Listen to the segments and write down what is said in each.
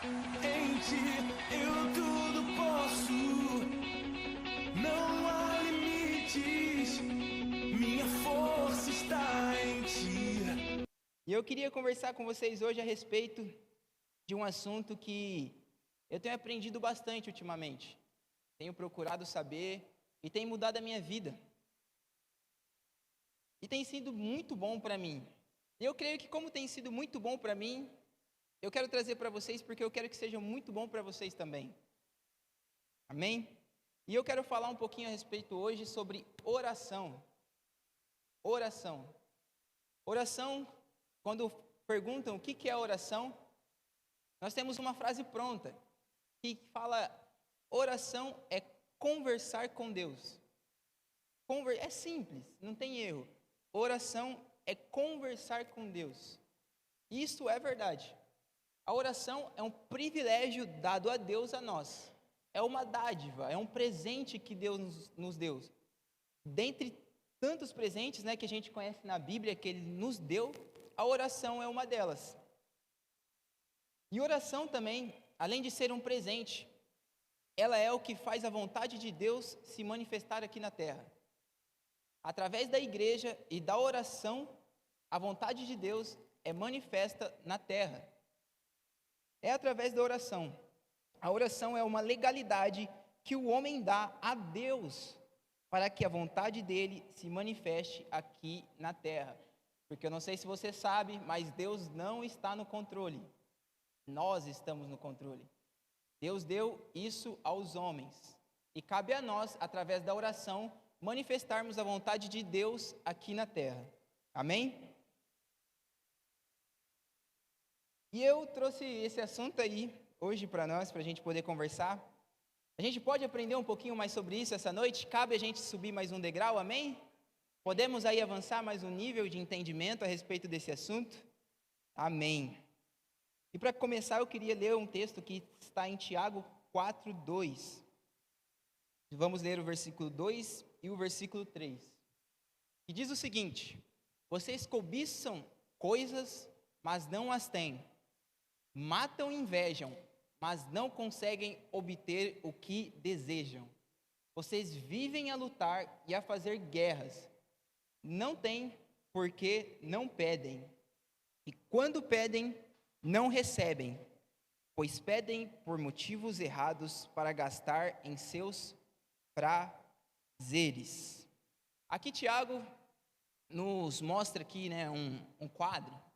Em ti eu tudo posso, não há limites, minha força está em ti. E eu queria conversar com vocês hoje a respeito de um assunto que eu tenho aprendido bastante ultimamente. Tenho procurado saber e tem mudado a minha vida. E tem sido muito bom para mim. E eu creio que como tem sido muito bom para mim, eu quero trazer para vocês porque eu quero que seja muito bom para vocês também. Amém? E eu quero falar um pouquinho a respeito hoje sobre oração. Oração. Oração, quando perguntam o que é oração, nós temos uma frase pronta que fala: oração é conversar com Deus. É simples, não tem erro. Oração é conversar com Deus. Isso é verdade. A oração é um privilégio dado a Deus a nós. É uma dádiva, é um presente que Deus nos deu. Dentre tantos presentes, que a gente conhece na Bíblia que Ele nos deu, a oração é uma delas. E oração também, além de ser um presente, ela é o que faz a vontade de Deus se manifestar aqui na terra. Através da igreja e da oração, a vontade de Deus é manifesta na terra. É através da oração. A oração é uma legalidade que o homem dá a Deus para que a vontade dele se manifeste aqui na terra. Porque eu não sei se você sabe, mas Deus não está no controle. Nós estamos no controle. Deus deu isso aos homens. E cabe a nós, através da oração, manifestarmos a vontade de Deus aqui na terra. Amém? E eu trouxe esse assunto aí hoje para nós, para a gente poder conversar. A gente pode aprender um pouquinho mais sobre isso essa noite? Cabe a gente subir mais um degrau, amém? Podemos aí avançar mais um nível de entendimento a respeito desse assunto? Amém. E para começar, eu queria ler um texto que está em Tiago 4:2. Vamos ler o versículo 2 e o versículo 3. Que diz o seguinte: vocês cobiçam coisas, mas não as têm. Matam e invejam, mas não conseguem obter o que desejam. Vocês vivem a lutar e a fazer guerras. Não têm porque não pedem. E quando pedem, não recebem, pois pedem por motivos errados para gastar em seus prazeres. Aqui Tiago nos mostra aqui, um quadro,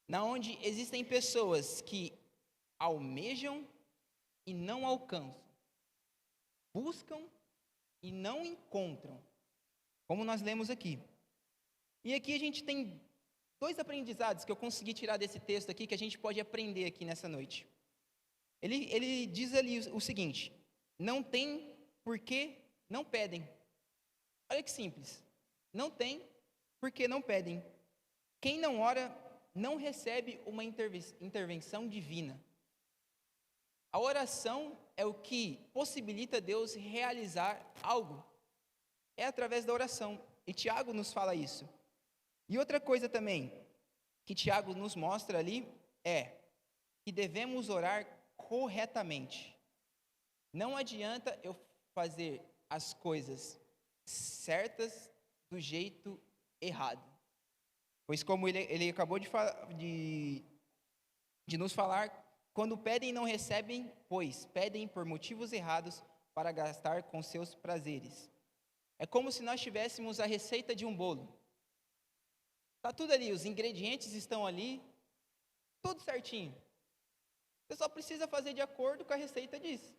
na onde existem pessoas que almejam e não alcançam, buscam e não encontram, como nós lemos aqui. E aqui a gente tem dois aprendizados que eu consegui tirar desse texto aqui, que a gente pode aprender aqui nessa noite. Ele diz ali o seguinte: não tem porque não pedem. Olha que simples. Não tem porque não pedem. Quem não ora não recebe uma intervenção divina. A oração é o que possibilita Deus realizar algo. É através da oração. E Tiago nos fala isso. E outra coisa também que Tiago nos mostra ali é que devemos orar corretamente. Não adianta eu fazer as coisas certas do jeito errado. Pois como ele acabou de nos falar, quando pedem não recebem, pois pedem por motivos errados para gastar com seus prazeres. É como se nós tivéssemos a receita de um bolo. Está tudo ali, os ingredientes estão ali, tudo certinho. Você só precisa fazer de acordo com a receita diz.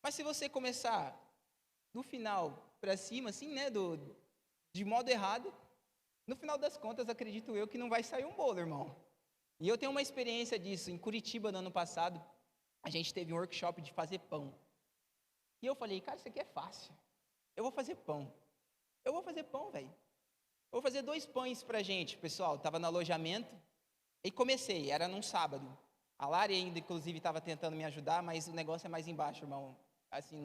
Mas se você começar do final para cima, assim, de modo errado, no final das contas, acredito eu que não vai sair um bolo, irmão. E eu tenho uma experiência disso. Em Curitiba, no ano passado, a gente teve um workshop de fazer pão. E eu falei, cara, isso aqui é fácil. Eu vou fazer pão. Eu vou fazer pão, velho. Eu vou fazer 2 pães pra gente, pessoal. Estava no alojamento e comecei, era num sábado. A Lari ainda, inclusive, estava tentando me ajudar, mas o negócio é mais embaixo, irmão. Assim,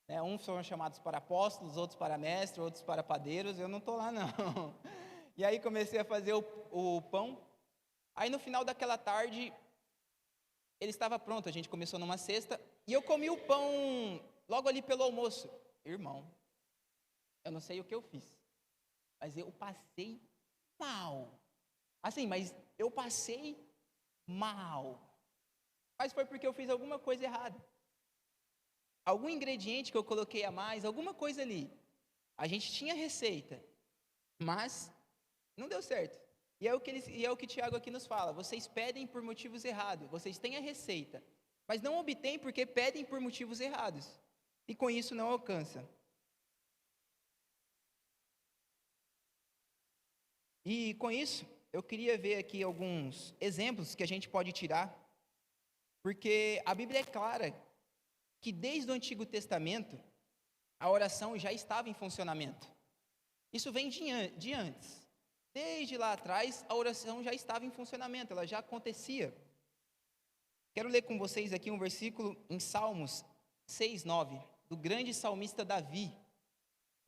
uns foram chamados para apóstolos, outros para mestres, outros para padeiros. Eu não estou lá, não. E aí comecei a fazer o pão. Aí no final daquela tarde, ele estava pronto, a gente começou numa sexta, e eu comi o pão logo ali pelo almoço. Irmão, eu não sei o que eu fiz, mas eu passei mal. Assim, mas eu passei mal. Mas foi porque eu fiz alguma coisa errada. Algum ingrediente que eu coloquei a mais, alguma coisa ali. A gente tinha receita, mas não deu certo. E é o que Tiago aqui nos fala. Vocês pedem por motivos errados. Vocês têm a receita, mas não obtêm porque pedem por motivos errados. E com isso não alcança. E com isso, eu queria ver aqui alguns exemplos que a gente pode tirar, porque a Bíblia é clara que desde o Antigo Testamento a oração já estava em funcionamento. Isso vem de antes. Desde lá atrás, a oração já estava em funcionamento, ela já acontecia. Quero ler com vocês aqui um versículo em Salmos 6:9, do grande salmista Davi.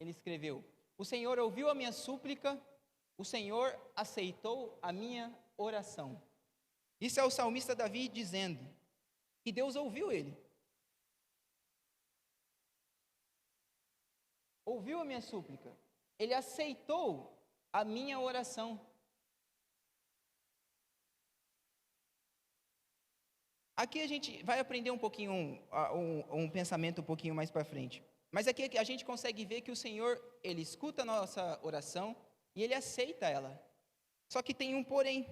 Ele escreveu: O Senhor ouviu a minha súplica, o Senhor aceitou a minha oração. Isso é o salmista Davi dizendo que Deus ouviu ele. Ouviu a minha súplica. Ele aceitou a minha oração. Aqui a gente vai aprender um pouquinho, um pensamento um pouquinho mais para frente. Mas aqui a gente consegue ver que o Senhor, Ele escuta a nossa oração e Ele aceita ela. Só que tem um porém.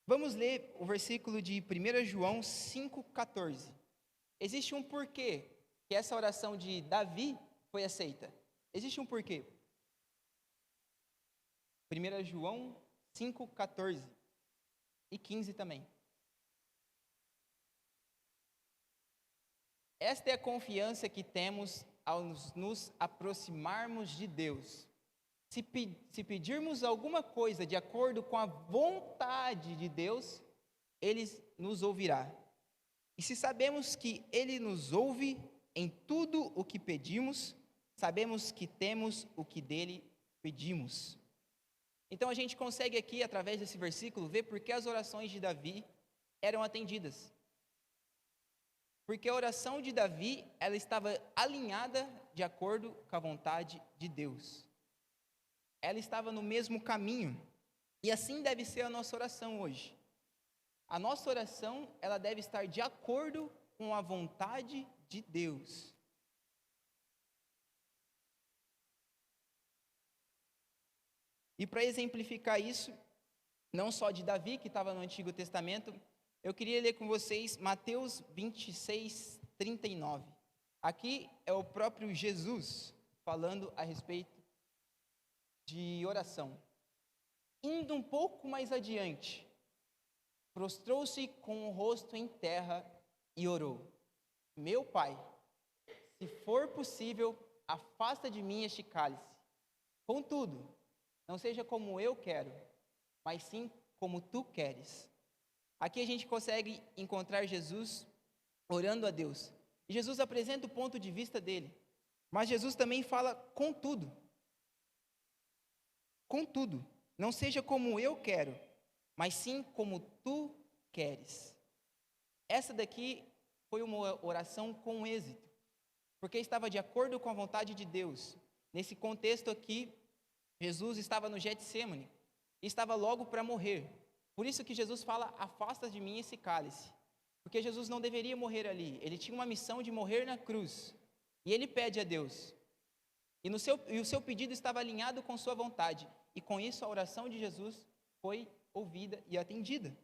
Vamos ler o versículo de 1 João 5,14. Existe um porquê que essa oração de Davi foi aceita. Existe um porquê. 1 João 5,14 e 15 também. Esta é a confiança que temos ao nos aproximarmos de Deus. Se pedirmos alguma coisa de acordo com a vontade de Deus, Ele nos ouvirá. E se sabemos que Ele nos ouve em tudo o que pedimos, sabemos que temos o que dele pedimos. Então a gente consegue aqui, através desse versículo, ver por que as orações de Davi eram atendidas. Porque a oração de Davi, ela estava alinhada de acordo com a vontade de Deus. Ela estava no mesmo caminho. E assim deve ser a nossa oração hoje. A nossa oração, ela deve estar de acordo com a vontade de Deus. E para exemplificar isso, não só de Davi, que estava no Antigo Testamento, eu queria ler com vocês Mateus 26, 39. Aqui é o próprio Jesus falando a respeito de oração. Indo um pouco mais adiante, prostrou-se com o rosto em terra e orou: Meu Pai, se for possível, afasta de mim este cálice. Contudo, não seja como eu quero, mas sim como tu queres. Aqui a gente consegue encontrar Jesus orando a Deus. E Jesus apresenta o ponto de vista dele. Mas Jesus também fala contudo. Contudo, não seja como eu quero, mas sim como tu queres. Essa daqui foi uma oração com êxito, porque estava de acordo com a vontade de Deus. Nesse contexto aqui, Jesus estava no Getsêmani e estava logo para morrer. Por isso que Jesus fala: afasta de mim esse cálice. Porque Jesus não deveria morrer ali. Ele tinha uma missão de morrer na cruz. E ele pede a Deus. E o seu pedido estava alinhado com sua vontade. E com isso a oração de Jesus foi ouvida e atendida.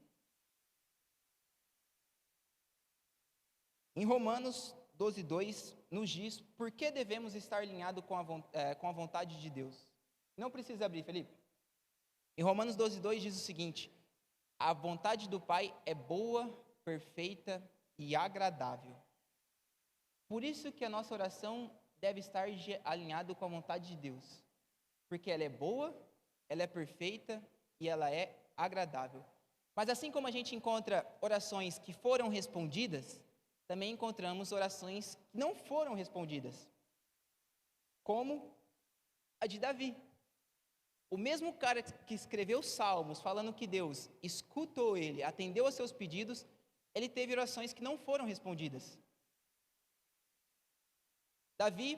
Em Romanos 12:2 nos diz por que devemos estar alinhados com a vontade de Deus. Não precisa abrir, Felipe. Em Romanos 12:2 diz o seguinte: a vontade do Pai é boa, perfeita e agradável. Por isso que a nossa oração deve estar alinhada com a vontade de Deus. Porque ela é boa, ela é perfeita e ela é agradável. Mas assim como a gente encontra orações que foram respondidas, também encontramos orações que não foram respondidas. Como a de Davi. O mesmo cara que escreveu Salmos, falando que Deus escutou ele, atendeu aos seus pedidos, ele teve orações que não foram respondidas. Davi,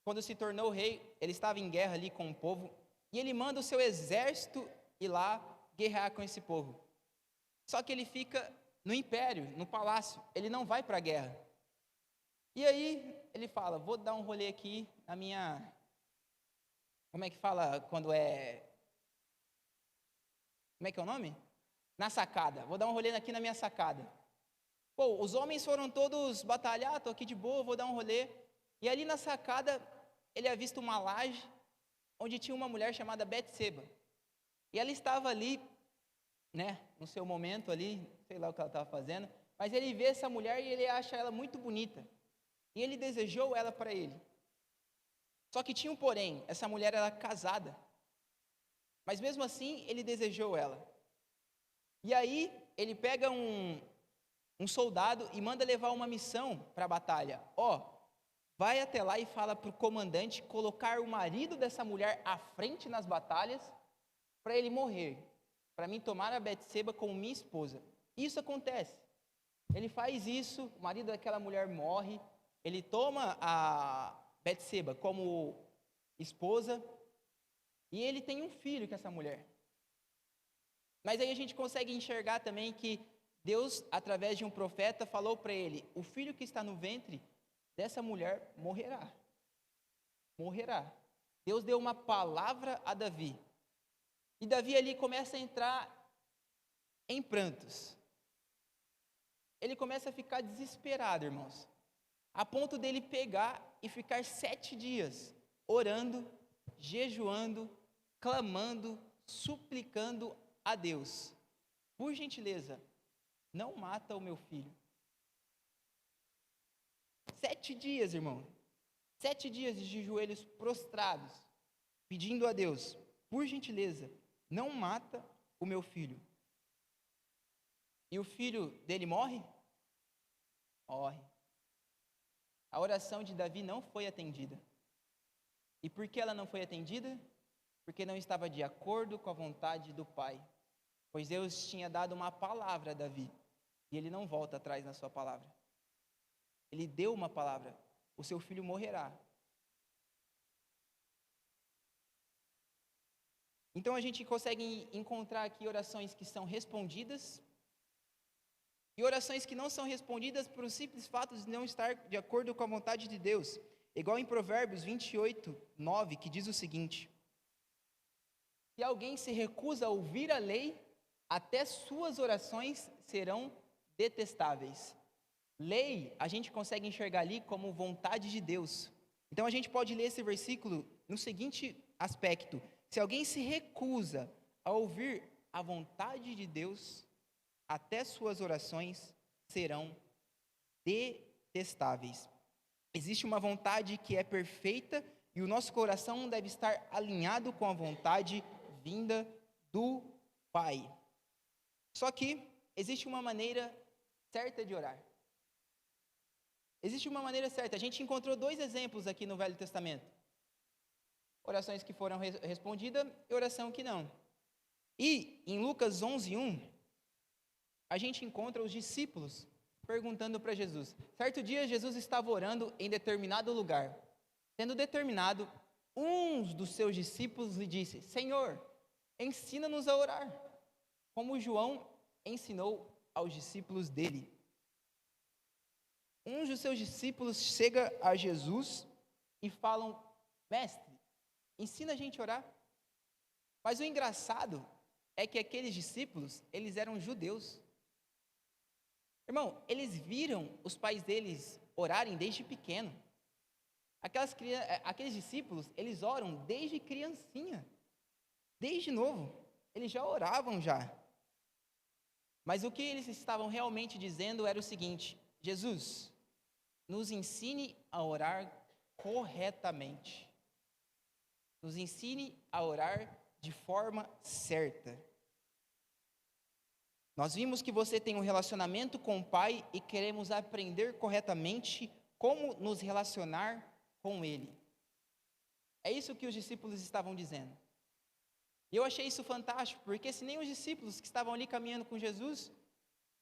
quando se tornou rei, ele estava em guerra ali com o povo, e ele manda o seu exército ir lá guerrear com esse povo. Só que ele fica no império, no palácio, ele não vai para a guerra. E aí ele fala, vou dar um rolê aqui na minha... Como é que fala quando é... Como é que é o nome? Na sacada. Vou dar um rolê aqui na minha sacada. Pô, os homens foram todos batalhar, tô aqui de boa, vou dar um rolê. E ali na sacada, ele avista uma laje, onde tinha uma mulher chamada Betseba. E ela estava ali, né, no seu momento ali, sei lá o que ela estava fazendo, mas ele vê essa mulher e ele acha ela muito bonita. E ele desejou ela para ele. Só que tinha um porém, essa mulher era casada. Mas mesmo assim, ele desejou ela. E aí, ele pega um soldado e manda levar uma missão para a batalha. Vai até lá e fala para o comandante colocar o marido dessa mulher à frente nas batalhas para ele morrer, para mim tomar a Betseba como minha esposa. Isso acontece. Ele faz isso, o marido daquela mulher morre, ele toma a Betseba como esposa e ele tem um filho com essa mulher. Mas aí a gente consegue enxergar também que Deus, através de um profeta, falou para ele, o filho que está no ventre dessa mulher morrerá. Morrerá. Deus deu uma palavra a Davi. E Davi ali começa a entrar em prantos. Ele começa a ficar desesperado, irmãos. A ponto dele pegar e ficar 7 dias orando, jejuando, clamando, suplicando a Deus. Por gentileza, não mata o meu filho. 7 dias, irmão. 7 dias de joelhos prostrados, pedindo a Deus, por gentileza, não mata o meu filho. E o filho dele morre? Morre. A oração de Davi não foi atendida. E por que ela não foi atendida? Porque não estava de acordo com a vontade do Pai. Pois Deus tinha dado uma palavra a Davi, e ele não volta atrás na sua palavra. Ele deu uma palavra, o seu filho morrerá. Então a gente consegue encontrar aqui orações que são respondidas e orações que não são respondidas por um simples fato de não estar de acordo com a vontade de Deus. Igual em Provérbios 28:9, que diz o seguinte: se alguém se recusa a ouvir a lei, até suas orações serão detestáveis. Lei, a gente consegue enxergar ali como vontade de Deus. Então a gente pode ler esse versículo no seguinte aspecto: se alguém se recusa a ouvir a vontade de Deus, até suas orações serão detestáveis. Existe uma vontade que é perfeita e o nosso coração deve estar alinhado com a vontade vinda do Pai. Só que existe uma maneira certa de orar. Existe uma maneira certa. A gente encontrou 2 exemplos aqui no Velho Testamento. Orações que foram respondidas e oração que não. E em Lucas 11:1, a gente encontra os discípulos perguntando para Jesus. Certo dia, Jesus estava orando em determinado lugar. Sendo determinado, um dos seus discípulos lhe disse: Senhor, ensina-nos a orar, como João ensinou aos discípulos dele. Um dos seus discípulos chega a Jesus e falam: Mestre, ensina a gente a orar. Mas o engraçado é que aqueles discípulos, eles eram judeus. Irmão, eles viram os pais deles orarem desde pequeno. Aqueles discípulos, eles oram desde criancinha. Desde novo. Eles já oravam já. Mas o que eles estavam realmente dizendo era o seguinte: Jesus, nos ensine a orar corretamente. Nos ensine a orar de forma certa. Nós vimos que você tem um relacionamento com o Pai e queremos aprender corretamente como nos relacionar com Ele. É isso que os discípulos estavam dizendo. E eu achei isso fantástico, porque se nem os discípulos que estavam ali caminhando com Jesus,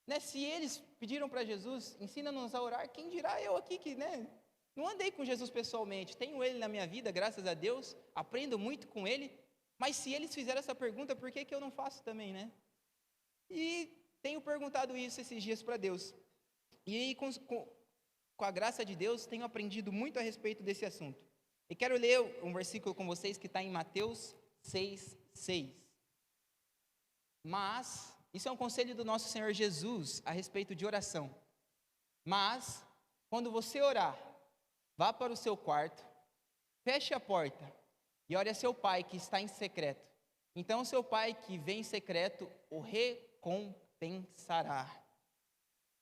né, se eles pediram para Jesus, ensina-nos a orar, quem dirá eu aqui que, né, não andei com Jesus pessoalmente, tenho ele na minha vida, graças a Deus, aprendo muito com ele, mas se eles fizeram essa pergunta, por que que eu não faço também, né? E tenho perguntado isso esses dias para Deus. E aí, com a graça de Deus, tenho aprendido muito a respeito desse assunto. E quero ler um versículo com vocês que está em Mateus 6:6. Mas, isso é um conselho do nosso Senhor Jesus a respeito de oração. Mas, quando você orar, vá para o seu quarto, feche a porta e ore a seu pai que está em secreto. Então, seu pai que vem em secreto o recompensará.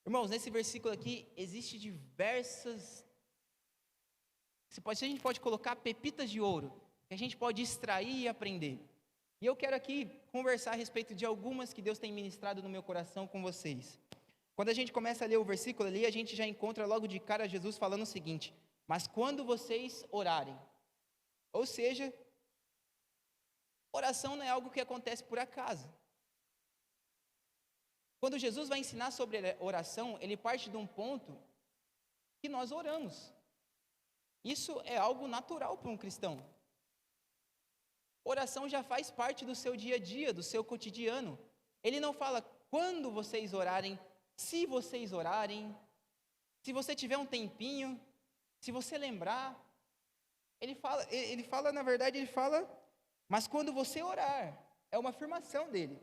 Irmãos, nesse versículo aqui, existe diversas... a gente pode colocar pepitas de ouro, que a gente pode extrair e aprender. E eu quero aqui conversar a respeito de algumas que Deus tem ministrado no meu coração com vocês. Quando a gente começa a ler o versículo ali, a gente já encontra logo de cara Jesus falando o seguinte: mas quando vocês orarem, ou seja, oração não é algo que acontece por acaso. Quando Jesus vai ensinar sobre oração, ele parte de um ponto que nós oramos. Isso é algo natural para um cristão. Oração já faz parte do seu dia a dia, do seu cotidiano. Ele não fala quando vocês orarem, se vocês orarem, se você tiver um tempinho, se você lembrar. Na verdade, ele fala, mas quando você orar, é uma afirmação dele.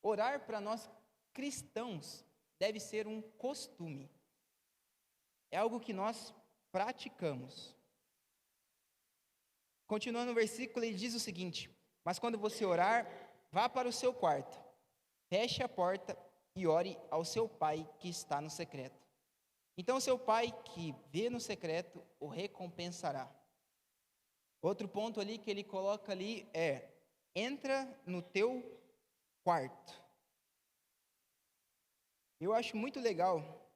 Orar para nós cristãos deve ser um costume. É algo que nós praticamos. Continuando o versículo, ele diz o seguinte: mas quando você orar, vá para o seu quarto, feche a porta e ore ao seu pai que está no secreto. Então seu pai que vê no secreto o recompensará. Outro ponto ali que ele coloca ali é: entra no teu quarto. Eu acho muito legal,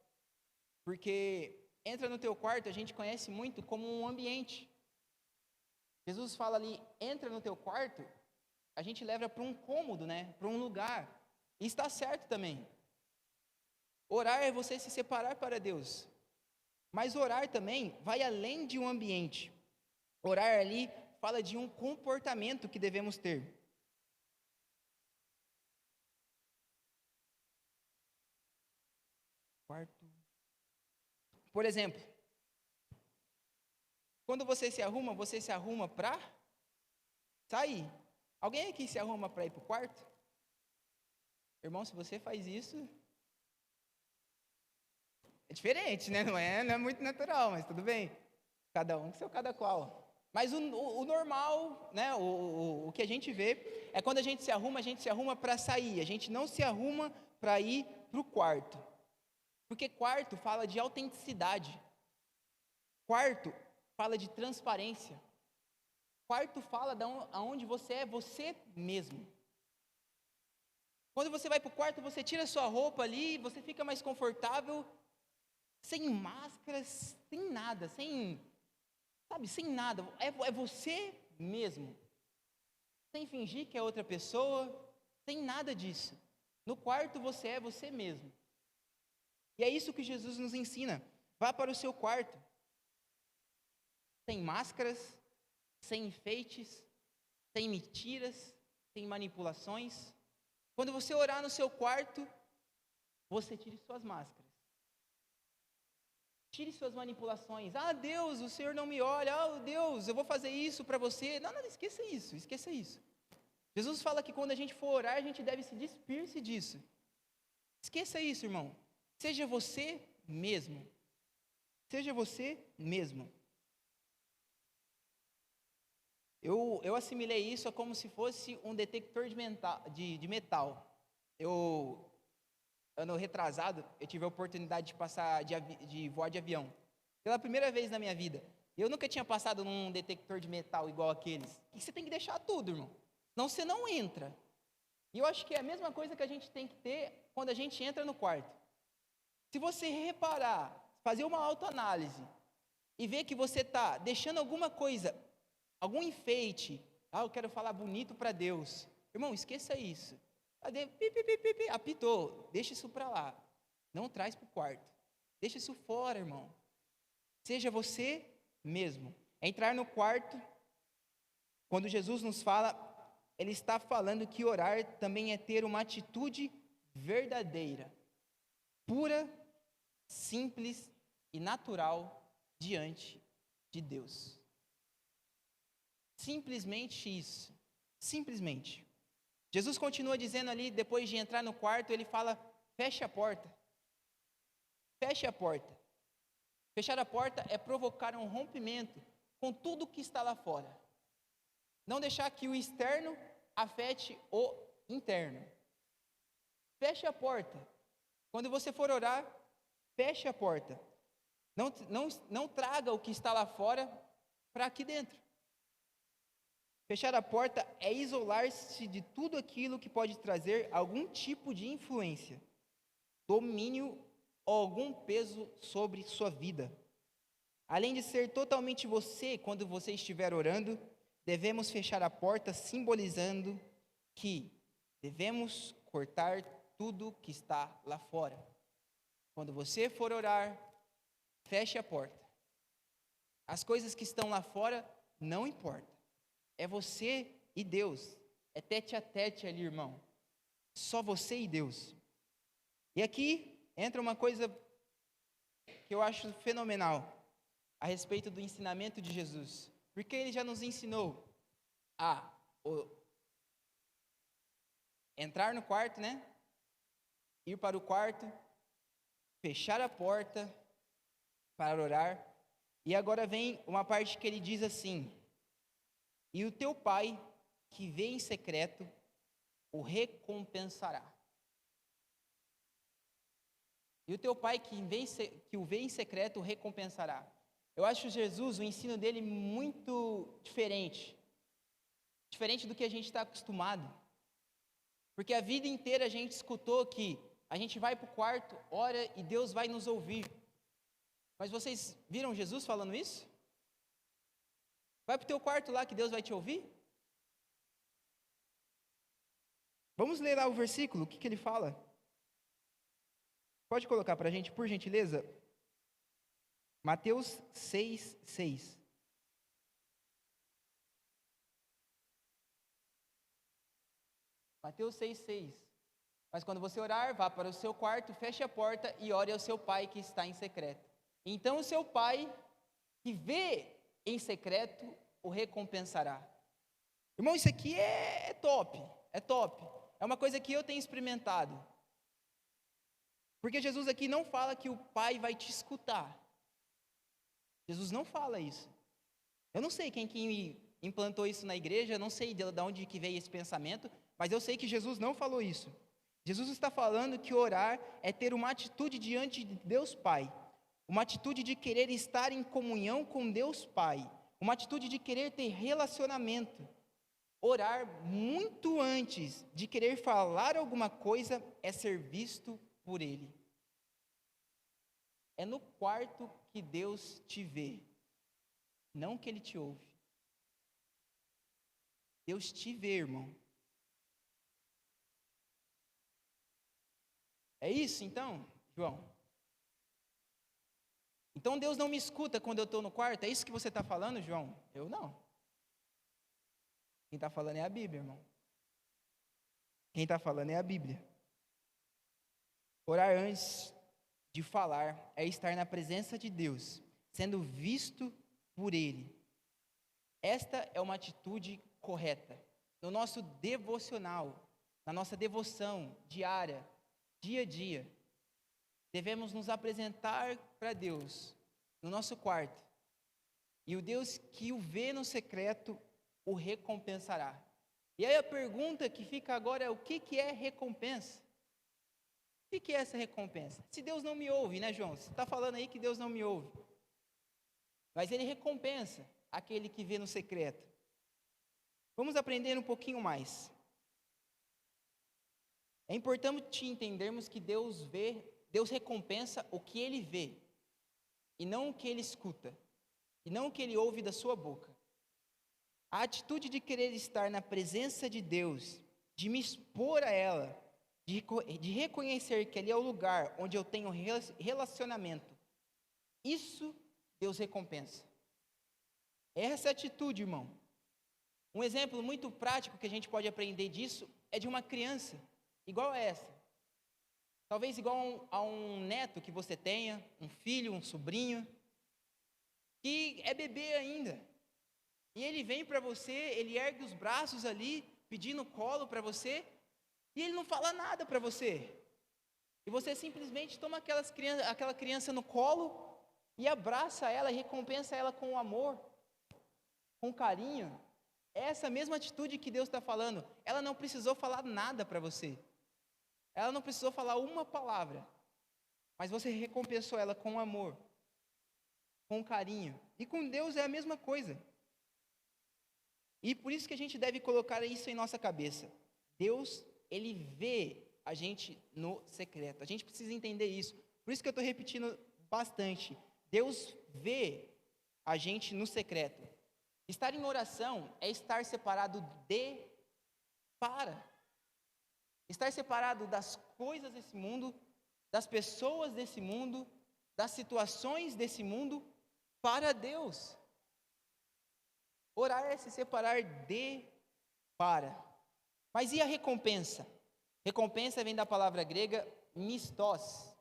porque entra no teu quarto, a gente conhece muito como um ambiente. Jesus fala ali, entra no teu quarto, a gente leva para um cômodo, né? Para um lugar. E está certo também. Orar é você se separar para Deus. Mas orar também vai além de um ambiente. Orar ali fala de um comportamento que devemos ter. Quarto. Por exemplo, quando você se arruma para sair. Alguém aqui se arruma para ir para o quarto? Irmão, se você faz isso, é diferente, né? Não é muito natural, mas tudo bem. Cada um com seu cada qual. Mas o normal, né? O que a gente vê é quando a gente se arruma para sair. A gente não se arruma para ir para o quarto. Porque quarto fala de autenticidade. Quarto fala de transparência. Quarto fala de aonde você é você mesmo. Quando você vai para o quarto, você tira a sua roupa ali, você fica mais confortável, sem máscaras, sem nada, sem nada. É você mesmo. Sem fingir que é outra pessoa, sem nada disso. No quarto você é você mesmo. E é isso que Jesus nos ensina. Vá para o seu quarto. Sem máscaras, sem enfeites, sem mentiras, sem manipulações. Quando você orar no seu quarto, você tire suas máscaras. Tire suas manipulações. Ah, Deus, o Senhor não me olha. Ah, Deus, eu vou fazer isso para você. Não, esqueça isso. Jesus fala que quando a gente for orar, a gente deve se despir-se disso. Esqueça isso, irmão. Seja você mesmo. Seja você mesmo. Eu assimilei isso a como se fosse um detector de metal. Ano retrasado, eu tive a oportunidade de passar de voar de avião. Pela primeira vez na minha vida. Eu nunca tinha passado num detector de metal igual aqueles. E você tem que deixar tudo, irmão. Senão você não entra. E eu acho que é a mesma coisa que a gente tem que ter quando a gente entra no quarto. Se você reparar, fazer uma autoanálise e ver que você está deixando alguma coisa, algum enfeite, Ah, eu quero falar bonito para Deus. Irmão, esqueça isso. Pi, pi, pi, pi, pi, apitou, deixa isso para lá. Não traz para o quarto. Deixa isso fora, irmão. Seja você mesmo. Entrar no quarto, quando Jesus nos fala, ele está falando que orar também é ter uma atitude verdadeira, pura, simples e natural diante de Deus. Simplesmente isso. Simplesmente. Jesus continua dizendo ali, depois de entrar no quarto, ele fala: feche a porta. Feche a porta. Fechar a porta é provocar um rompimento com tudo que está lá fora. Não deixar que o externo afete o interno. Feche a porta. Quando você for orar, feche a porta. Não traga o que está lá fora para aqui dentro. Fechar a porta é isolar-se de tudo aquilo que pode trazer algum tipo de influência, domínio ou algum peso sobre sua vida. Além de ser totalmente você quando você estiver orando, devemos fechar a porta simbolizando que devemos cortar tudo que está lá fora. Quando você for orar, feche a porta. As coisas que estão lá fora não importam. É você e Deus. É tete a tete ali, irmão. Só você e Deus. E aqui entra uma coisa que eu acho fenomenal a respeito do ensinamento de Jesus. Porque ele já nos ensinou a entrar no quarto, né? Ir para o quarto, fechar a porta para orar. E agora vem uma parte que ele diz assim: e o teu pai, que vê em secreto, o recompensará. E o teu pai, que o vê em secreto, o recompensará. Eu acho Jesus, o ensino dele muito diferente. Diferente do que a gente está acostumado. Porque a vida inteira a gente escutou que a gente vai para o quarto, ora e Deus vai nos ouvir. Mas vocês viram Jesus falando isso? Vai para o teu quarto lá que Deus vai te ouvir? Vamos ler lá o versículo, o que ele fala? Pode colocar para a gente, por gentileza? Mateus 6:6. Mateus 6:6. Mas quando você orar, vá para o seu quarto, feche a porta e ore ao seu pai que está em secreto. Então o seu pai, que vê em secreto, o recompensará. Irmão, isso aqui é top, é top. É uma coisa que eu tenho experimentado. Porque Jesus aqui não fala que o pai vai te escutar. Jesus não fala isso. Eu não sei quem que implantou isso na igreja, eu não sei de onde que veio esse pensamento, mas eu sei que Jesus não falou isso. Jesus está falando que orar é ter uma atitude diante de Deus Pai, uma atitude de querer estar em comunhão com Deus Pai, uma atitude de querer ter relacionamento. Orar muito antes de querer falar alguma coisa é ser visto por Ele. É no quarto que Deus te vê, não que Ele te ouve. Deus te vê, irmão. É isso então, João? Então Deus não me escuta quando eu estou no quarto? É isso que você está falando, João? Eu não. Quem está falando é a Bíblia, irmão. Quem está falando é a Bíblia. Orar antes de falar é estar na presença de Deus, sendo visto por Ele. Esta é uma atitude correta. No nosso devocional, na nossa devoção diária, dia a dia, devemos nos apresentar para Deus no nosso quarto. E o Deus que o vê no secreto o recompensará. E aí a pergunta que fica agora é: o que é recompensa? O que é essa recompensa? Se Deus não me ouve, né, João? Você está falando aí que Deus não me ouve. Mas Ele recompensa aquele que vê no secreto. Vamos aprender um pouquinho mais. É importante entendermos que Deus recompensa o que Ele vê, e não o que Ele escuta, e não o que Ele ouve da sua boca. A atitude de querer estar na presença de Deus, de me expor a ela, de reconhecer que ali é o lugar onde eu tenho relacionamento, isso Deus recompensa. Essa atitude, irmão. Um exemplo muito prático que a gente pode aprender disso é de uma criança, igual a essa. Talvez igual a um neto que você tenha, um filho, um sobrinho, que é bebê ainda. E ele vem para você, ele ergue os braços ali, pedindo colo para você, e ele não fala nada para você. E você simplesmente toma aquela criança no colo e abraça ela, recompensa ela com amor, com carinho. Essa mesma atitude que Deus está falando, ela não precisou falar nada para você. Ela não precisou falar uma palavra, mas você recompensou ela com amor, com carinho. E com Deus é a mesma coisa. E por isso que a gente deve colocar isso em nossa cabeça. Deus, Ele vê a gente no secreto. A gente precisa entender isso. Por isso que eu estou repetindo bastante. Deus vê a gente no secreto. Estar em oração é estar separado para. Estar separado das coisas desse mundo, das pessoas desse mundo, das situações desse mundo, para Deus. Orar é se separar para. Mas e a recompensa? Recompensa vem da palavra grega mistos.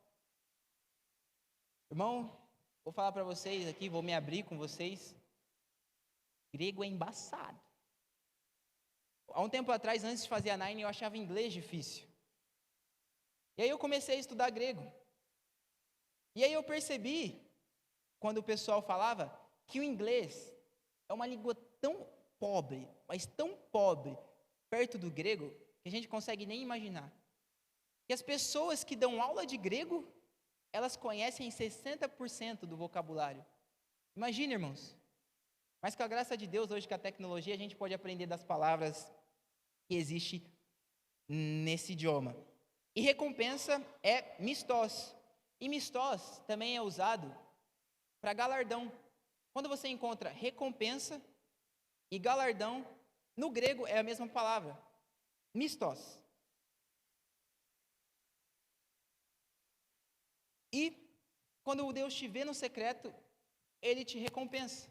Irmão, vou falar para vocês aqui, vou me abrir com vocês. Grego é embaçado. Há um tempo atrás, antes de fazer a Nine, eu achava inglês difícil. E aí eu comecei a estudar grego. E aí eu percebi, quando o pessoal falava, que o inglês é uma língua tão pobre, mas tão pobre, perto do grego, que a gente consegue nem imaginar. Que as pessoas que dão aula de grego, elas conhecem 60% do vocabulário. Imagina, irmãos. Mas com a graça de Deus, hoje com a tecnologia, a gente pode aprender das palavras que existem nesse idioma. E recompensa é mistos. E mistos também é usado para galardão. Quando você encontra recompensa e galardão, no grego é a mesma palavra, mistos. E quando Deus te vê no secreto, Ele te recompensa.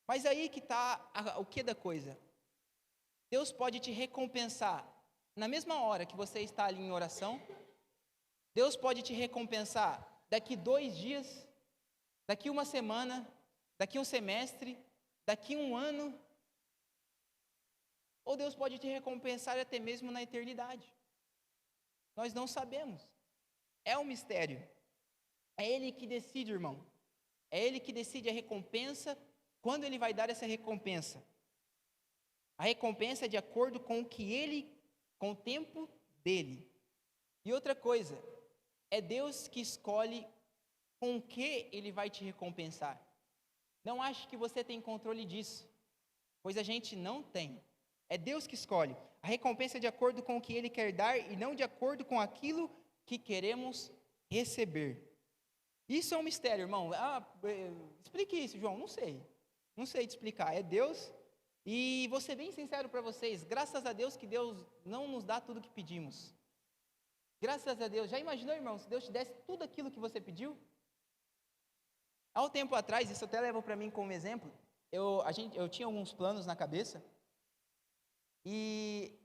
Mas aí que está o que da coisa? Deus pode te recompensar na mesma hora que você está ali em oração. Deus pode te recompensar daqui 2 dias, daqui 1 semana, daqui 1 semestre, daqui 1 ano. Ou Deus pode te recompensar até mesmo na eternidade. Nós não sabemos. É um mistério. É Ele que decide, irmão. É Ele que decide a recompensa, quando Ele vai dar essa recompensa. A recompensa é de acordo com o que Ele, com o tempo dEle. E outra coisa, é Deus que escolhe com o que Ele vai te recompensar. Não ache que você tem controle disso, pois a gente não tem. É Deus que escolhe. A recompensa é de acordo com o que Ele quer dar e não de acordo com aquilo que queremos receber. Isso é um mistério, irmão. Explique isso, João. Não sei. Não sei te explicar. É Deus. E vou ser bem sincero para vocês. Graças a Deus que Deus não nos dá tudo o que pedimos. Graças a Deus. Já imaginou, irmão, se Deus te desse tudo aquilo que você pediu? Há um tempo atrás, isso até leva para mim como exemplo, eu tinha alguns planos na cabeça, e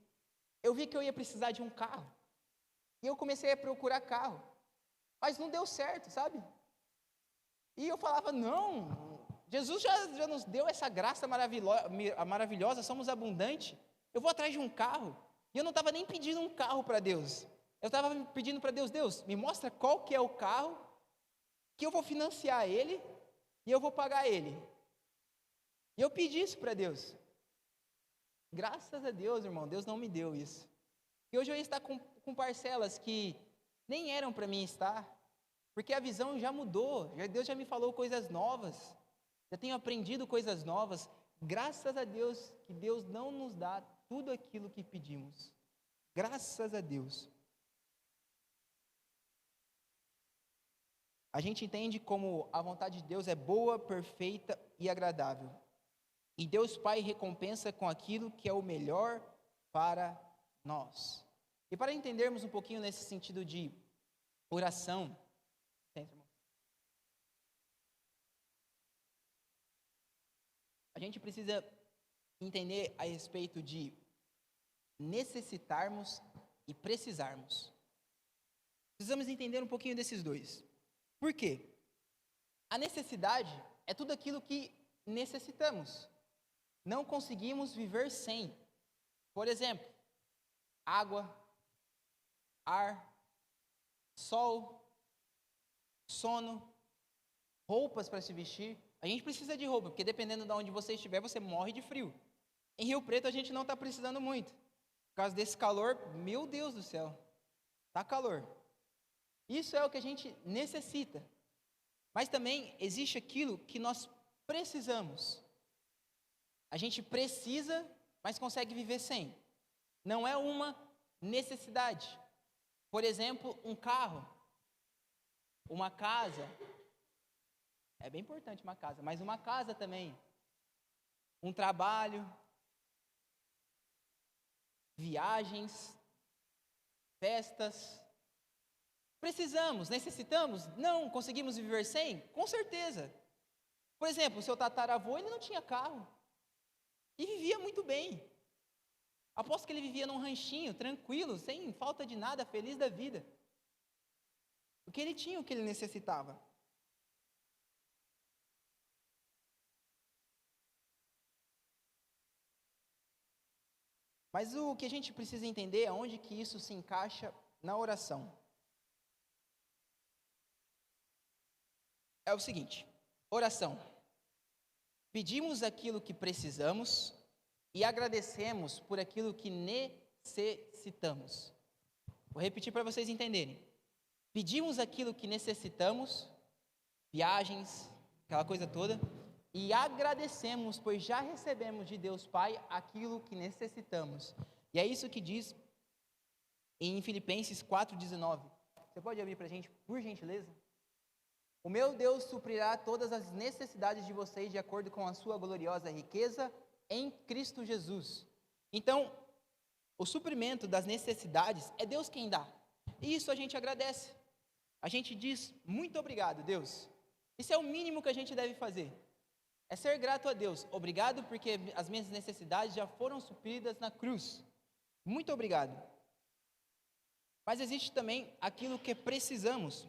eu vi que eu ia precisar de um carro, e eu comecei a procurar carro, mas não deu certo, sabe? E eu falava, não, Jesus já nos deu essa graça maravilhosa, somos abundantes, eu vou atrás de um carro, e eu não estava nem pedindo um carro para Deus, eu estava pedindo para Deus, Deus, me mostra qual que é o carro, que eu vou financiar ele, e eu vou pagar ele. E eu pedi isso para Deus. Graças a Deus, irmão, Deus não me deu isso. E hoje eu ia estar com parcelas que nem eram para mim estar, porque a visão já mudou, Deus já me falou coisas novas, já tenho aprendido coisas novas. Graças a Deus que Deus não nos dá tudo aquilo que pedimos. Graças a Deus. A gente entende como a vontade de Deus é boa, perfeita e agradável. E Deus Pai recompensa com aquilo que é o melhor para nós. E para entendermos um pouquinho nesse sentido de oração, a gente precisa entender a respeito de necessitarmos e precisarmos. Precisamos entender um pouquinho desses dois. Por quê? A necessidade é tudo aquilo que necessitamos. Não conseguimos viver sem. Por exemplo, água, ar, sol, sono, roupas para se vestir. A gente precisa de roupa, porque dependendo de onde você estiver, você morre de frio. Em Rio Preto a gente não está precisando muito. Por causa desse calor, meu Deus do céu, está calor. Isso é o que a gente necessita. Mas também existe aquilo que nós precisamos. A gente precisa, mas consegue viver sem. Não é uma necessidade. Por exemplo, um carro, uma casa. É bem importante uma casa, mas uma casa também. Um trabalho, viagens, festas. Precisamos, necessitamos? Não. Conseguimos viver sem? Com certeza. Por exemplo, o seu tataravô, ele não tinha carro. E vivia muito bem. Aposto que ele vivia num ranchinho, tranquilo, sem falta de nada, feliz da vida. Porque ele tinha o que ele necessitava. Mas o que a gente precisa entender é onde que isso se encaixa na oração. É o seguinte, oração. Pedimos aquilo que precisamos e agradecemos por aquilo que necessitamos. Vou repetir para vocês entenderem. Pedimos aquilo que necessitamos, viagens, aquela coisa toda, e agradecemos, pois já recebemos de Deus Pai aquilo que necessitamos. E é isso que diz em Filipenses 4,19. Você pode abrir para a gente, por gentileza? O meu Deus suprirá todas as necessidades de vocês de acordo com a sua gloriosa riqueza em Cristo Jesus. Então, o suprimento das necessidades é Deus quem dá. E isso a gente agradece. A gente diz, muito obrigado, Deus. Isso é o mínimo que a gente deve fazer. É ser grato a Deus. Obrigado porque as minhas necessidades já foram supridas na cruz. Muito obrigado. Mas existe também aquilo que precisamos.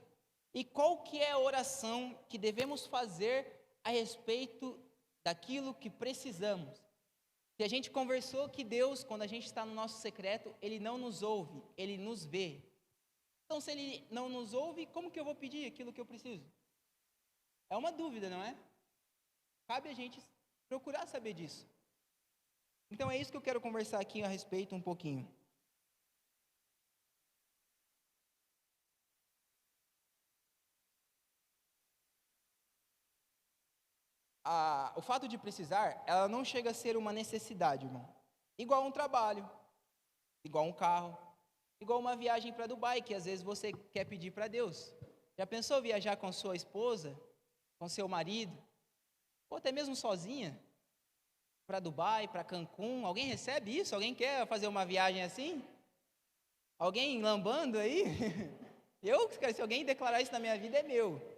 E qual que é a oração que devemos fazer a respeito daquilo que precisamos? Se a gente conversou que Deus, quando a gente está no nosso secreto, Ele não nos ouve, Ele nos vê. Então, se Ele não nos ouve, como que eu vou pedir aquilo que eu preciso? É uma dúvida, não é? Cabe a gente procurar saber disso. Então, é isso que eu quero conversar aqui a respeito um pouquinho. O fato de precisar, ela não chega a ser uma necessidade, irmão. Igual um trabalho, igual um carro, igual uma viagem para Dubai, que às vezes você quer pedir para Deus. Já pensou viajar com sua esposa, com seu marido, ou até mesmo sozinha, para Dubai, para Cancún? Alguém recebe isso? Alguém quer fazer uma viagem assim? Alguém lambando aí? Eu, se alguém declarar isso na minha vida, é meu.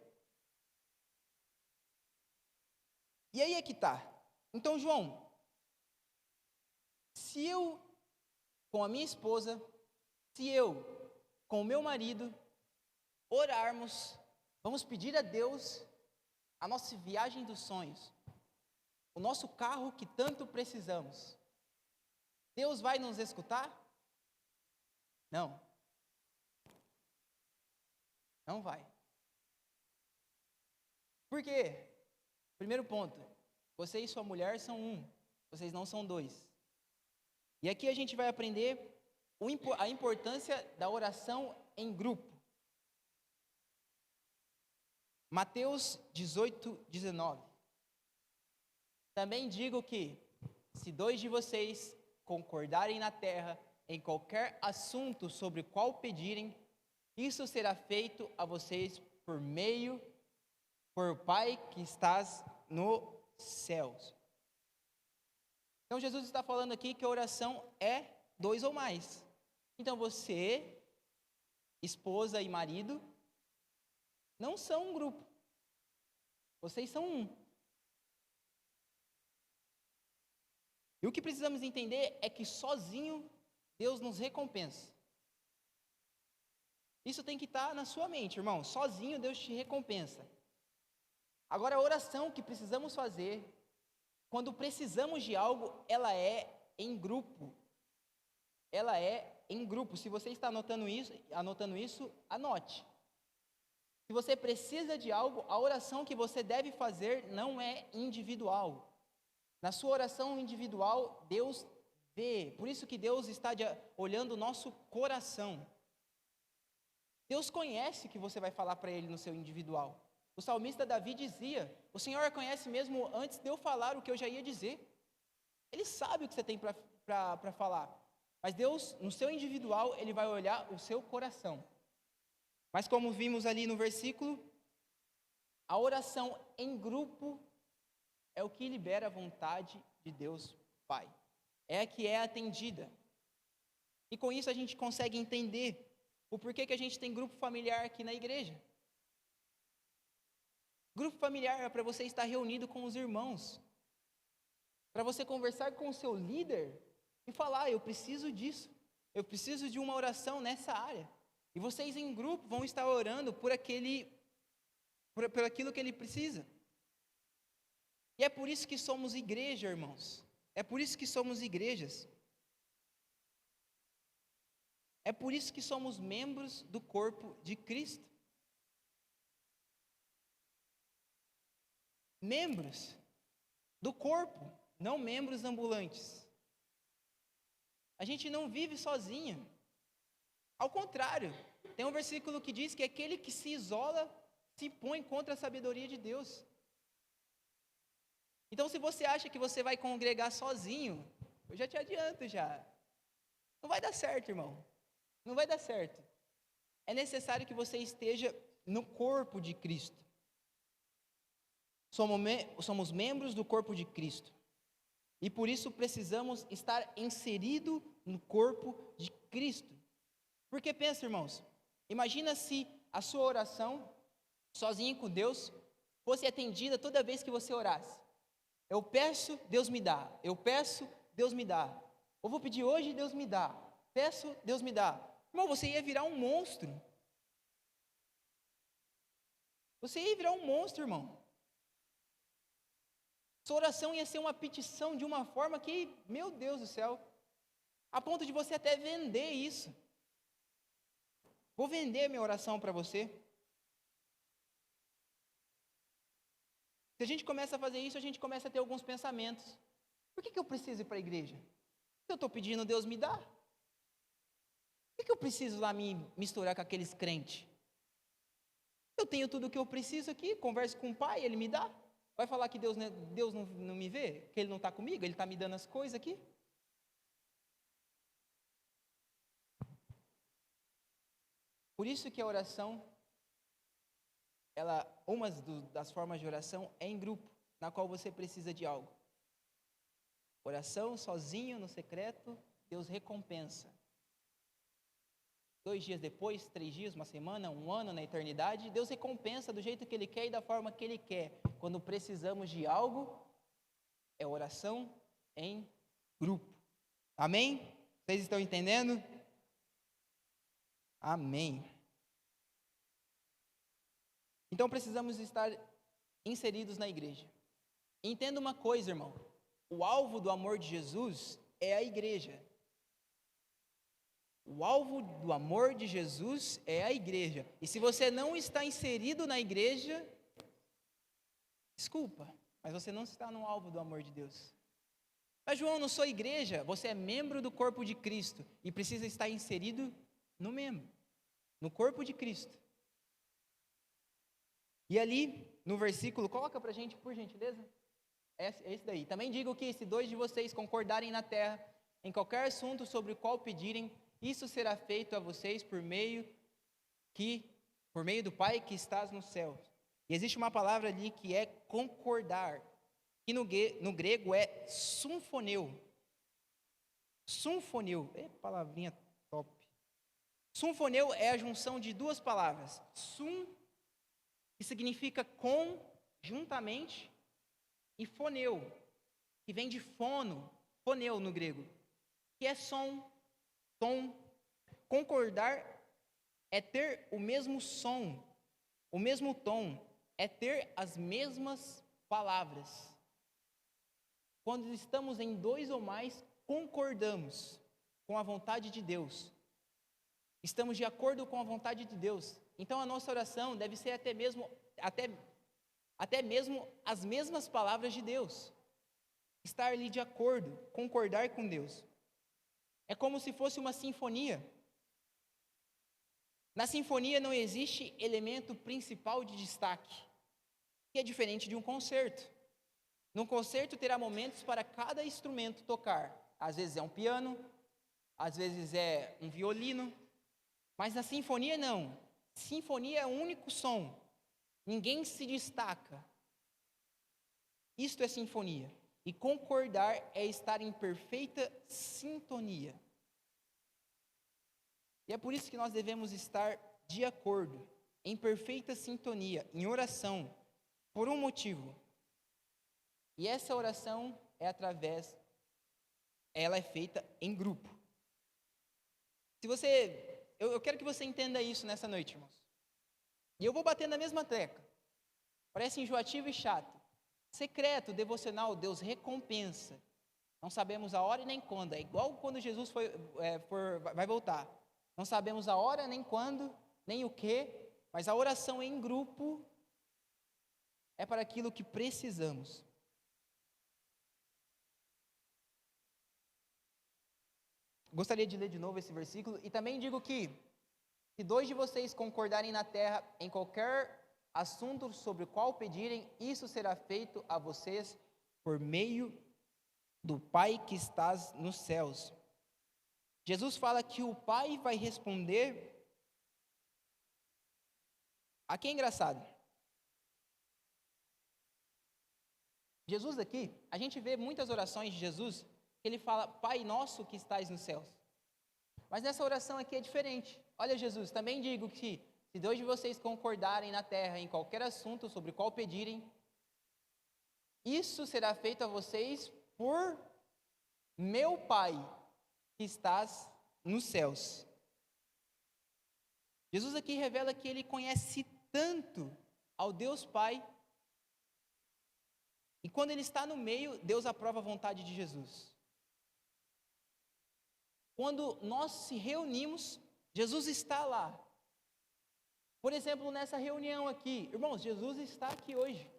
E aí é que tá. Então, João, se eu, com a minha esposa, se eu, com o meu marido, orarmos, vamos pedir a Deus a nossa viagem dos sonhos, o nosso carro que tanto precisamos, Deus vai nos escutar? Não. Não vai. Por quê? Primeiro ponto, você e sua mulher são um, vocês não são dois. E aqui a gente vai aprender a importância da oração em grupo. Mateus 18:19. Também digo que, se 2 de vocês concordarem na terra em qualquer assunto sobre o qual pedirem, isso será feito a vocês por Pai que estás nos céus. Então Jesus está falando aqui que a oração é 2 ou mais. Então você, esposa e marido, não são um grupo. Vocês são um. E o que precisamos entender é que sozinho Deus nos recompensa. Isso tem que estar na sua mente, irmão. Sozinho Deus te recompensa. Agora a oração que precisamos fazer, quando precisamos de algo, ela é em grupo. Ela é em grupo. Se você está anotando isso, anote. Se você precisa de algo, a oração que você deve fazer não é individual. Na sua oração individual, Deus vê. Por isso que Deus está olhando o nosso coração. Deus conhece o que você vai falar para Ele no seu individual. O salmista Davi dizia: o Senhor conhece mesmo antes de eu falar o que eu já ia dizer. Ele sabe o que você tem para falar. Mas Deus, no seu individual, Ele vai olhar o seu coração. Mas como vimos ali no versículo, a oração em grupo é o que libera a vontade de Deus Pai. É a que é atendida. E com isso a gente consegue entender o porquê que a gente tem grupo familiar aqui na igreja. Grupo familiar é para você estar reunido com os irmãos. Para você conversar com o seu líder e falar: eu preciso disso. Eu preciso de uma oração nessa área. E vocês em grupo vão estar orando por aquilo que ele precisa. E é por isso que somos igreja, irmãos. É por isso que somos igrejas. É por isso que somos membros do corpo de Cristo. Membros do corpo, não membros ambulantes. A gente não vive sozinho. Ao contrário, tem um versículo que diz que aquele que se isola se põe contra a sabedoria de Deus. Então, se você acha que você vai congregar sozinho, eu já te adianto já. Não vai dar certo, irmão. Não vai dar certo. É necessário que você esteja no corpo de Cristo. Somos membros do corpo de Cristo. E por isso precisamos estar inseridos no corpo de Cristo. Porque pensa, irmãos, imagina se a sua oração, sozinho com Deus, fosse atendida toda vez que você orasse. Eu peço, Deus me dá. Eu peço, Deus me dá. Eu vou pedir hoje, Deus me dá. Peço, Deus me dá. Irmão, você ia virar um monstro. Você ia virar um monstro, irmão. Sua oração ia ser uma petição de uma forma que, meu Deus do céu, a ponto de você até vender isso. Vou vender minha oração para você. Se a gente começa a fazer isso, a gente começa a ter alguns pensamentos. Por que eu preciso ir para a igreja? Se eu estou pedindo, Deus me dá. Por que eu preciso lá me misturar com aqueles crentes? Eu tenho tudo o que eu preciso aqui, converso com o Pai, Ele me dá. Vai falar que Deus não me vê? Que Ele não está comigo? Ele está me dando as coisas aqui? Por isso que a oração, uma das formas de oração é em grupo, na qual você precisa de algo. Oração sozinho, no secreto, Deus recompensa. 2 dias depois, 3 dias, uma semana, 1 ano, na eternidade, Deus recompensa do jeito que Ele quer e da forma que Ele quer. Quando precisamos de algo, é oração em grupo. Amém? Vocês estão entendendo? Amém. Então precisamos estar inseridos na igreja. Entenda uma coisa, irmão. O alvo do amor de Jesus é a igreja. O alvo do amor de Jesus é a igreja. E se você não está inserido na igreja, desculpa, mas você não está no alvo do amor de Deus. Mas João, não sou igreja. Você é membro do corpo de Cristo e precisa estar inserido no corpo de Cristo. E ali, no versículo, coloca pra gente, por gentileza. É esse daí. Também digo que se 2 de vocês concordarem na terra, em qualquer assunto sobre o qual pedirem, isso será feito a vocês por meio do Pai que estás nos céus. E existe uma palavra ali que é concordar. que no grego é symphoneu. Symphoneu, palavrinha top. Symphoneu é a junção de duas palavras. Sum, que significa com, juntamente, e foneu, que vem de fono, foneu no grego, que é som, tom. Concordar é ter o mesmo som, o mesmo tom, é ter as mesmas palavras. Quando estamos em dois ou mais, concordamos com a vontade de Deus. Estamos de acordo com a vontade de Deus. Então a nossa oração deve ser até mesmo as mesmas palavras de Deus. Estar ali de acordo, concordar com Deus. É como se fosse uma sinfonia. Na sinfonia não existe elemento principal de destaque, que é diferente de um concerto. Num concerto terá momentos para cada instrumento tocar. Às vezes é um piano, às vezes é um violino, mas na sinfonia não. Sinfonia é um único som, ninguém se destaca. Isto é sinfonia. E concordar é estar em perfeita sintonia. E é por isso que nós devemos estar de acordo, em perfeita sintonia, em oração, por um motivo. E essa oração ela é feita em grupo. Eu quero que você entenda isso nessa noite, irmãos. E eu vou bater na mesma tecla. Parece enjoativo e chato. Secreto, devocional, Deus recompensa. Não sabemos a hora e nem quando. É igual quando Jesus vai voltar. Não sabemos a hora, nem quando, nem o que, mas a oração em grupo é para aquilo que precisamos. Gostaria de ler de novo esse versículo e também digo que, se dois de vocês concordarem na terra em qualquer assunto sobre o qual pedirem, isso será feito a vocês por meio do Pai que estás nos céus. Jesus fala que o Pai vai responder. Aqui é engraçado. Jesus aqui, a gente vê muitas orações de Jesus, que ele fala, Pai nosso que estás nos céus. Mas nessa oração aqui é diferente. Olha Jesus, também digo que, se dois de vocês concordarem na terra em qualquer assunto sobre o qual pedirem, isso será feito a vocês por meu Pai que estás nos céus. Jesus aqui revela que ele conhece tanto ao Deus Pai, e quando ele está no meio, Deus aprova a vontade de Jesus. Quando nós se reunimos, Jesus está lá. Por exemplo, nessa reunião aqui, irmãos, Jesus está aqui hoje.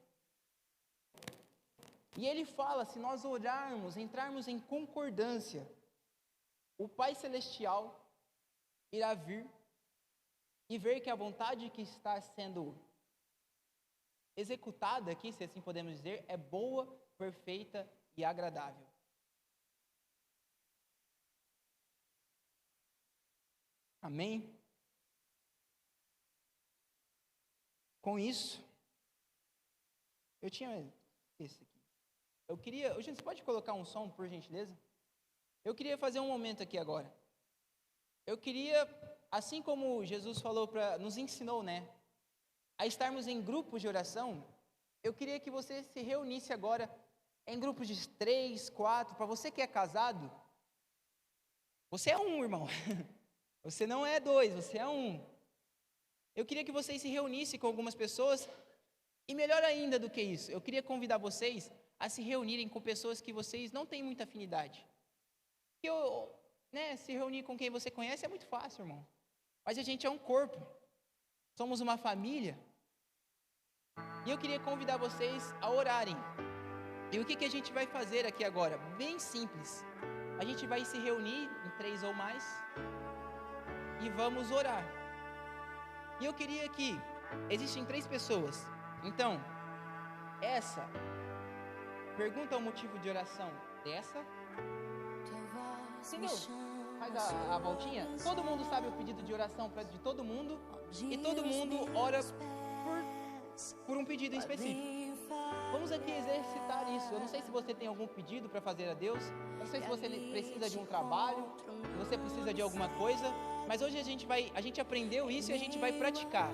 E ele fala, se nós orarmos, entrarmos em concordância, o Pai Celestial irá vir e ver que a vontade que está sendo executada aqui, se assim podemos dizer, é boa, perfeita e agradável. Amém? Com isso, eu tinha esse aqui. Gente, você pode colocar um som, por gentileza? Eu queria fazer um momento aqui agora. Eu queria, assim como Jesus falou nos ensinou, né, a estarmos em grupos de oração, eu queria que você se reunisse agora em grupos de 3, 4, para você que é casado, você é um, irmão. Você não é 2, você é um. Eu queria que vocês se reunissem com algumas pessoas, e melhor ainda do que isso, eu queria convidar vocês a se reunirem com pessoas que vocês não têm muita afinidade. Se reunir com quem você conhece é muito fácil, irmão. Mas a gente é um corpo, somos uma família. E eu queria convidar vocês a orarem. E o que a gente vai fazer aqui agora? Bem simples. A gente vai se reunir em 3 ou mais e vamos orar. E eu queria que existem 3 pessoas. Então, essa pergunta o motivo de oração dessa. Entendeu? Faz a voltinha. Todo mundo sabe o pedido de oração de todo mundo. E todo mundo ora por um pedido em específico. Vamos aqui exercitar isso. Eu não sei se você tem algum pedido para fazer a Deus. Eu não sei se você precisa de um trabalho, se você precisa de alguma coisa. Mas hoje a gente aprendeu isso e a gente vai praticar.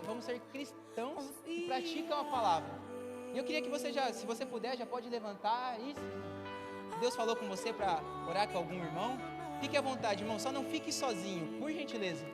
Vamos ser cristãos que praticam a palavra. E eu queria que você se você puder, já pode levantar isso. Deus falou com você para orar com algum irmão. Fique à vontade, irmão. Só não fique sozinho, por gentileza.